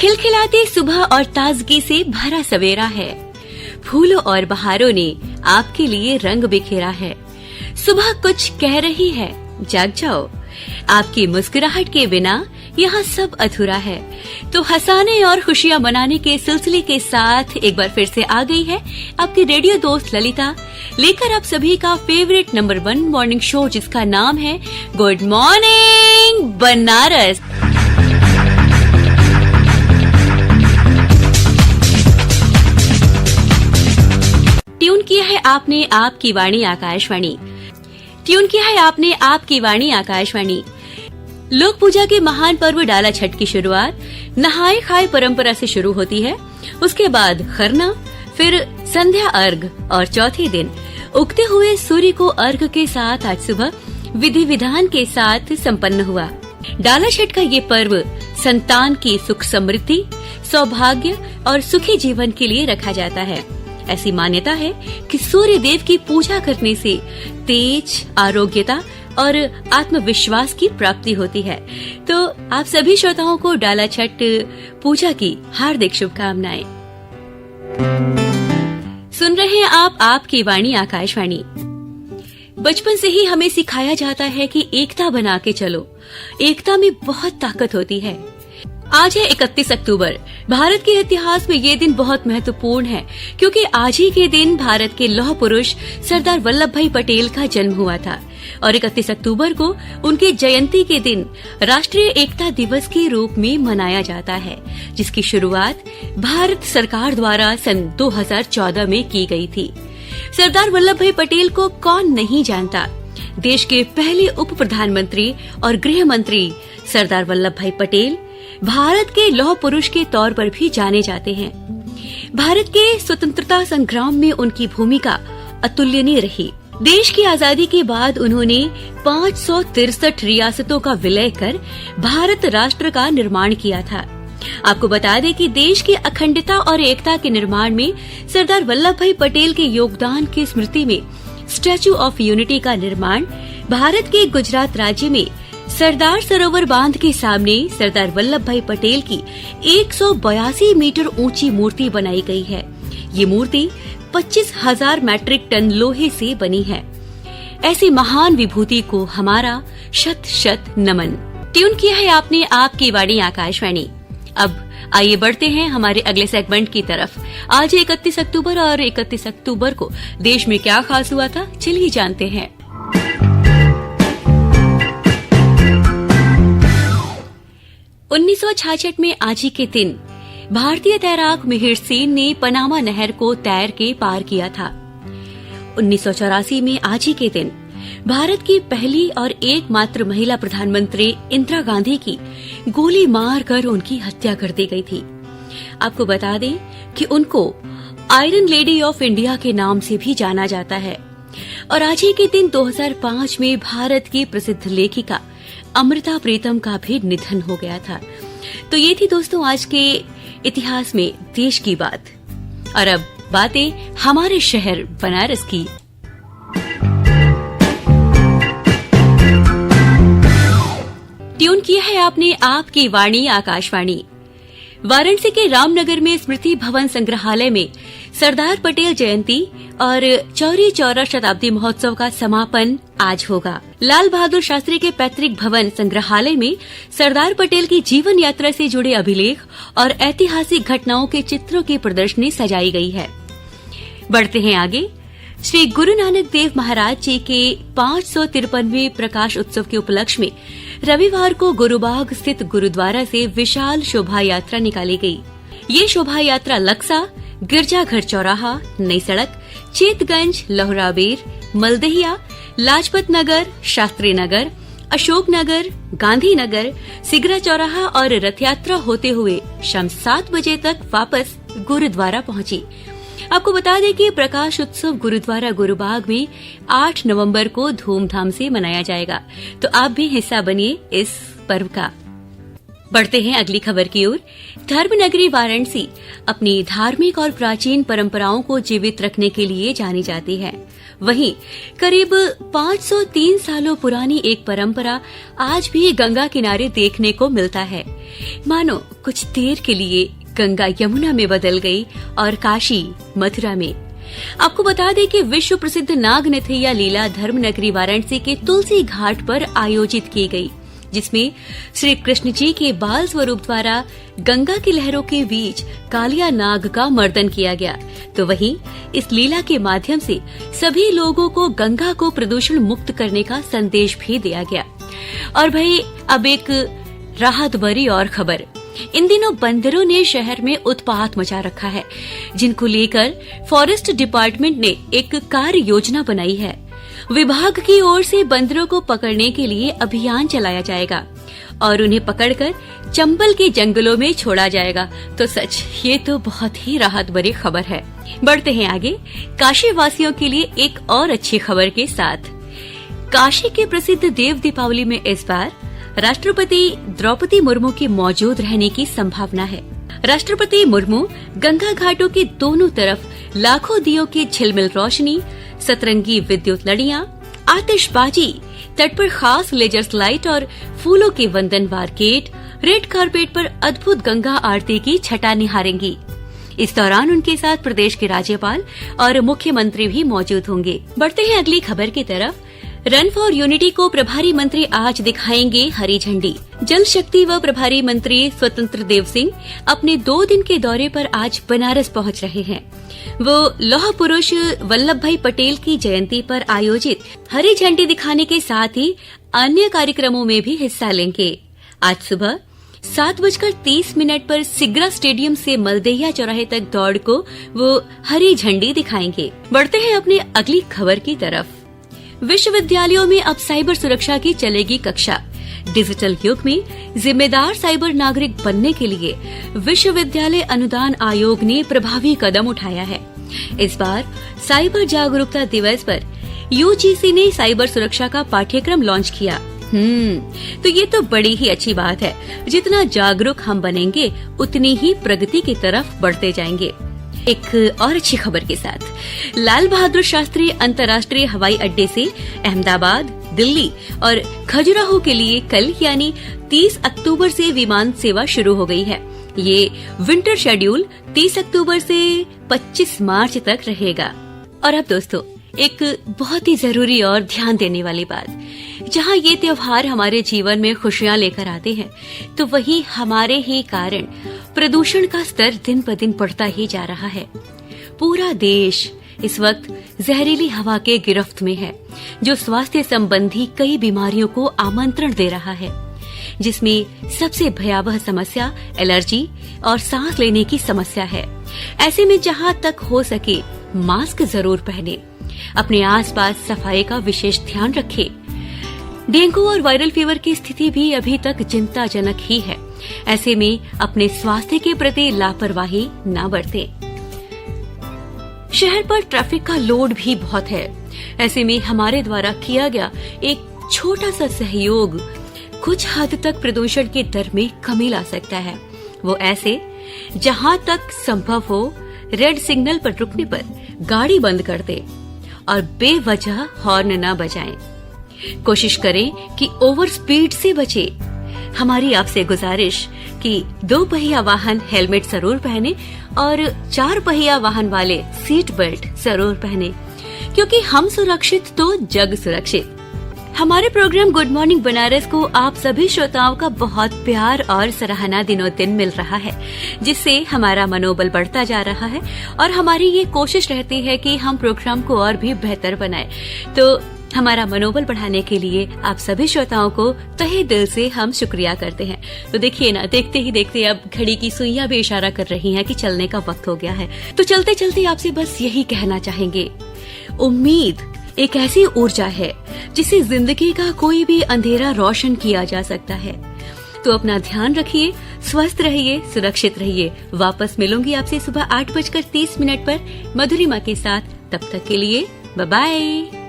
खिलखिलाती सुबह और ताजगी से भरा सवेरा है। फूलों और बहारों ने आपके लिए रंग बिखेरा है। सुबह कुछ कह रही है, जाग जाओ। आपकी मुस्कुराहट के बिना यहाँ सब अधूरा है। तो हंसाने और खुशियाँ मनाने के सिलसिले के साथ एक बार फिर से आ गई है आपकी रेडियो दोस्त ललिता, लेकर आप सभी का फेवरेट नंबर 1 मॉर्निंग शो, जिसका नाम है गुड मॉर्निंग बनारस। ट्यून किया है आपने आपकी वाणी आकाशवाणी। ट्यून किया है आपने आपकी वाणी आकाशवाणी। लोक पूजा के महान पर्व डाला छठ की शुरुआत नहाए खाए परंपरा से शुरू होती है। उसके बाद खरना, फिर संध्या अर्घ और चौथे दिन उगते हुए सूर्य को अर्घ के साथ आज सुबह विधि विधान के साथ संपन्न हुआ। डाला छठ का ये पर्व संतान की सुख समृद्धि, सौभाग्य और सुखी जीवन के लिए रखा जाता है। ऐसी मान्यता है कि सूर्य देव की पूजा करने से तेज, आरोग्यता और आत्मविश्वास की प्राप्ति होती है। तो आप सभी श्रोताओं को डाला छठ पूजा की हार्दिक शुभकामनाएं। सुन रहे हैं आप आपकी वाणी आकाशवाणी। बचपन से ही हमें सिखाया जाता है कि एकता बना के चलो। एकता में बहुत ताकत होती है। आज है 31 अक्टूबर। भारत के इतिहास में ये दिन बहुत महत्वपूर्ण है, क्योंकि आज ही के दिन भारत के लौह पुरुष सरदार वल्लभ भाई पटेल का जन्म हुआ था और 31 अक्टूबर को उनकी जयंती के दिन राष्ट्रीय एकता दिवस के रूप में मनाया जाता है, जिसकी शुरुआत भारत सरकार द्वारा सन 2014 में की गई थी। सरदार वल्लभ भाई पटेल को कौन नहीं जानता। देश के पहले उप प्रधानमंत्री और गृह मंत्री सरदार वल्लभ भाई पटेल भारत के लौह पुरुष के तौर पर भी जाने जाते हैं। भारत के स्वतंत्रता संग्राम में उनकी भूमिका अतुलनीय रही। देश की आजादी के बाद उन्होंने 563 रियासतों का विलय कर भारत राष्ट्र का निर्माण किया था। आपको बता दें कि देश की अखंडता और एकता के निर्माण में सरदार वल्लभ भाई पटेल के योगदान की स्मृति में स्टैच्यू ऑफ यूनिटी का निर्माण भारत के गुजरात राज्य में सरदार सरोवर बांध के सामने सरदार वल्लभ भाई पटेल की 182 मीटर ऊंची मूर्ति बनाई गई है। ये मूर्ति 25,000 मैट्रिक टन लोहे से बनी है। ऐसी महान विभूति को हमारा शत शत नमन। ट्यून किया है आपने आपकी वाणी आकाशवाणी। अब आइए बढ़ते हैं हमारे अगले सेगमेंट की तरफ। आज 31 अक्टूबर और 31 अक्टूबर को देश में क्या खास हुआ था, चलिए जानते हैं। 1966 में आज ही के दिन भारतीय तैराक मिहिर सेन ने पनामा नहर को तैर के पार किया था। 1984 में आज ही के दिन भारत की पहली और एकमात्र महिला प्रधानमंत्री इंदिरा गांधी की गोली मारकर उनकी हत्या कर दी गई थी। आपको बता दें कि उनको आयरन लेडी ऑफ इंडिया के नाम से भी जाना जाता है। और आज ही के दिन 2005 में भारत की प्रसिद्ध लेखिका अमृता प्रीतम का भी निधन हो गया था। तो ये थी दोस्तों आज के इतिहास में देश की बात। और अब बातें हमारे शहर बनारस की। ट्यून किया है आपने आपकी वाणी आकाशवाणी। वाराणसी के रामनगर में स्मृति भवन संग्रहालय में सरदार पटेल जयंती और चौरी चौरा शताब्दी महोत्सव का समापन आज होगा। लाल बहादुर शास्त्री के पैतृक भवन संग्रहालय में सरदार पटेल की जीवन यात्रा से जुड़े अभिलेख और ऐतिहासिक घटनाओं के चित्रों की प्रदर्शनी सजाई गई है। बढ़ते हैं आगे। श्री गुरु नानक देव महाराज जी के 553वें प्रकाश उत्सव के उपलक्ष्य में रविवार को गुरुबाग स्थित गुरुद्वारा से विशाल शोभा यात्रा निकाली गई। ये शोभा यात्रा लक्सा, गिरजाघर चौराहा, नई सड़क, चेतगंज, लोहराबेर, मलदहिया, लाजपत नगर, शास्त्री नगर, अशोक नगर, गांधी नगर, सिगरा चौराहा और रथ यात्रा होते हुए शाम 7 बजे तक वापस गुरुद्वारा पहुंची। आपको बता दें कि प्रकाश उत्सव गुरुद्वारा गुरुबाग में 8 नवंबर को धूमधाम से मनाया जाएगा, तो आप भी हिस्सा बनिए इस पर्व का। बढ़ते हैं अगली खबर की ओर। धर्मनगरी वाराणसी अपनी धार्मिक और प्राचीन परंपराओं को जीवित रखने के लिए जानी जाती है। वहीं करीब 503 सालों पुरानी एक परंपरा आज भी गंगा किनारे देखने को मिलता है। मानो कुछ देर के लिए गंगा यमुना में बदल गई और काशी मथुरा में। आपको बता दें कि विश्व प्रसिद्ध नागनथैया लीला धर्मनगरी वाराणसी के तुलसी घाट पर आयोजित की गई, जिसमें श्री कृष्ण जी के बाल स्वरूप द्वारा गंगा की लहरों के बीच कालिया नाग का मर्दन किया गया। तो वहीं इस लीला के माध्यम से सभी लोगों को गंगा को प्रदूषण मुक्त करने का संदेश भी दिया गया। और भाई अब एक राहत भरी और खबर, इन दिनों बंदरों ने शहर में उत्पात मचा रखा है, जिनको लेकर फॉरेस्ट डिपार्टमेंट ने एक कार्य योजना बनाई है। विभाग की ओर से बंदरों को पकड़ने के लिए अभियान चलाया जाएगा और उन्हें पकड़कर चंबल के जंगलों में छोड़ा जाएगा। तो सच ये तो बहुत ही राहत भरी खबर है। बढ़ते हैं आगे काशी वासियों के लिए एक और अच्छी खबर के साथ। काशी के प्रसिद्ध देव दीपावली में इस बार राष्ट्रपति द्रौपदी मुर्मू के मौजूद रहने की संभावना है। राष्ट्रपति मुर्मू गंगा घाटों के दोनों तरफ लाखों दियों की झिलमिल रोशनी, सतरंगी विद्युत लड़ियां, आतिशबाजी, तट पर खास लेजर स्लाइड और फूलों के वंदन मार्केट, रेड कारपेट पर अद्भुत गंगा आरती की छटा निहारेंगी। इस दौरान उनके साथ प्रदेश के राज्यपाल और मुख्यमंत्री भी मौजूद होंगे। बढ़ते हैं अगली खबर की तरफ। रन फॉर यूनिटी को प्रभारी मंत्री आज दिखाएंगे हरी झंडी। जल शक्ति व प्रभारी मंत्री स्वतंत्र देव सिंह अपने 2 दिन के दौरे पर आज बनारस पहुंच रहे हैं। वो लौह पुरुष वल्लभ भाई पटेल की जयंती पर आयोजित हरी झंडी दिखाने के साथ ही अन्य कार्यक्रमों में भी हिस्सा लेंगे। आज सुबह 7:30 पर सिगरा स्टेडियम से मलदैया चौराहे तक दौड़ को वो हरी झंडी दिखाएंगे। बढ़ते हैं अपनी अगली खबर की तरफ। विश्वविद्यालयों में अब साइबर सुरक्षा की चलेगी कक्षा। डिजिटल युग में जिम्मेदार साइबर नागरिक बनने के लिए विश्वविद्यालय अनुदान आयोग ने प्रभावी कदम उठाया है। इस बार साइबर जागरूकता दिवस पर यूजीसी ने साइबर सुरक्षा का पाठ्यक्रम लॉन्च किया। तो ये तो बड़ी ही अच्छी बात है। जितना जागरूक हम बनेंगे उतनी ही प्रगति की तरफ बढ़ते जाएंगे। एक और अच्छी खबर के साथ लाल बहादुर शास्त्री अंतर्राष्ट्रीय हवाई अड्डे से अहमदाबाद, दिल्ली और खजुराहो के लिए कल यानी 30 अक्टूबर से विमान सेवा शुरू हो गई है। ये विंटर शेड्यूल 30 अक्टूबर से 25 मार्च तक रहेगा। और अब दोस्तों एक बहुत ही जरूरी और ध्यान देने वाली बात, जहाँ ये त्योहार हमारे जीवन में खुशियाँ लेकर आते हैं, तो वही हमारे ही कारण प्रदूषण का स्तर दिन ब दिन बढ़ता ही जा रहा है। पूरा देश इस वक्त जहरीली हवा के गिरफ्त में है, जो स्वास्थ्य संबंधी कई बीमारियों को आमंत्रण दे रहा है, जिसमें सबसे भयावह समस्या एलर्जी और सांस लेने की समस्या है। ऐसे में जहाँ तक हो सके मास्क जरूर पहने, अपने आसपास सफाई का विशेष ध्यान रखें। डेंगू और वायरल फीवर की स्थिति भी अभी तक चिंताजनक ही है। ऐसे में अपने स्वास्थ्य के प्रति लापरवाही न बरतें। शहर पर ट्रैफिक का लोड भी बहुत है। ऐसे में हमारे द्वारा किया गया एक छोटा सा सहयोग कुछ हद तक प्रदूषण के दर में कमी ला सकता है। वो ऐसे जहां तक संभव हो रेड सिग्नल पर रुकने पर गाड़ी बंद कर दे और बेवजह हॉर्न न बजाएं। कोशिश करें कि ओवर स्पीड से बचे। हमारी आपसे गुजारिश कि 2 पहिया वाहन हेलमेट जरूर पहने और 4 पहिया वाहन वाले सीट बेल्ट जरूर पहने, क्योंकि हम सुरक्षित तो जग सुरक्षित। हमारे प्रोग्राम गुड मॉर्निंग बनारस को आप सभी श्रोताओं का बहुत प्यार और सराहना दिनों दिन मिल रहा है, जिससे हमारा मनोबल बढ़ता जा रहा है और हमारी ये कोशिश रहती है कि हम प्रोग्राम को और भी बेहतर बनाएं। तो हमारा मनोबल बढ़ाने के लिए आप सभी श्रोताओं को तहे दिल से हम शुक्रिया करते हैं। तो देखिए ना, देखते ही देखते अब घड़ी की सुइयां भी इशारा कर रही हैं कि चलने का वक्त हो गया है। तो चलते चलते आपसे बस यही कहना चाहेंगे, उम्मीद एक ऐसी ऊर्जा है जिसे जिंदगी का कोई भी अंधेरा रोशन किया जा सकता है। तो अपना ध्यान रखिए, स्वस्थ रहिए, सुरक्षित रहिए। वापस मिलूंगी आपसे सुबह 8:30 पर मधुरिमा के साथ। तब तक के लिए बाय बाय।